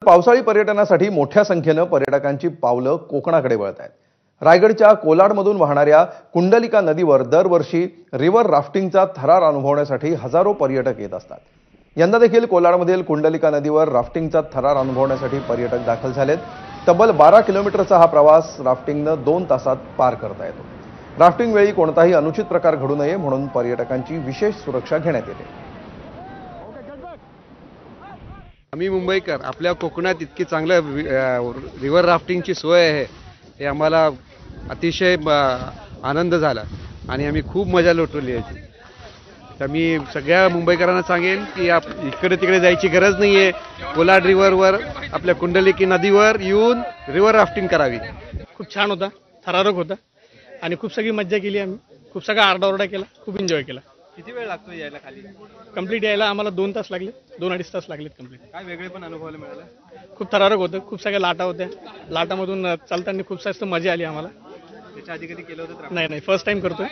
पावसाळी पर्यटनासाठी मोठ्या संख्येनं पर्यटकांची पावलं कोकणाकडे वळत आहेत. रायगडच्या कोलाडमधून वाहणाऱ्या कुंडलिका नदीवर दरवर्षी रिव्हर राफ्टिंगचा थरार अनुभवण्यासाठी हजारो पर्यटक येत असतात. यंदा देखील कोलाडमधील कुंडलिका नदीवर राफ्टिंगचा थरार अनुभवण्यासाठी पर्यटक दाखल झालेत. तब्बल 12 किलोमीटरचा हा प्रवास राफ्टिंगनं 2 तासात पार करता येतो. राफ्टिंग वेळी कोणताही अनुचित प्रकार घडू नये म्हणून पर्यटकांची विशेष सुरक्षा घेण्यात येते. आम्ही मुंबईकर, आपल्या कोकणात इतकी चांगलं रिव्हर राफ्टिंगची सोय आहे हे आम्हाला अतिशय आनंद झाला आणि आम्ही खूप मजा लुटवली याची. तर मी सगळ्या मुंबईकरांना सांगेन की इकडे तिकडे जायची गरज नाहीये. कोलाड रिव्हरवर आपल्या कुंडलिकी नदीवर येऊन रिव्हर राफ्टिंग करावी. खूप छान होता, थरारक होता आणि खूप सगळी मज्जा केली. आम्ही खूप सगळा आरडाओरडा केला, खूप एन्जॉय केला. किती वेळ लागतो यायला खाली? कंप्लीट यायला आम्हाला 2 तास लागले, 2-2.5 तास लागलेत कंप्लीट. काय वेगळे पण अनुभवायला मिळालं? खूप थरारक होतं, खूप सगळ्या लाटा होत्या. लाटामधून चालताना खूप जास्त मजा आली आम्हाला. त्याच्या आधी कधी केलं होतं? नाही, फर्स्ट टाइम करतोय.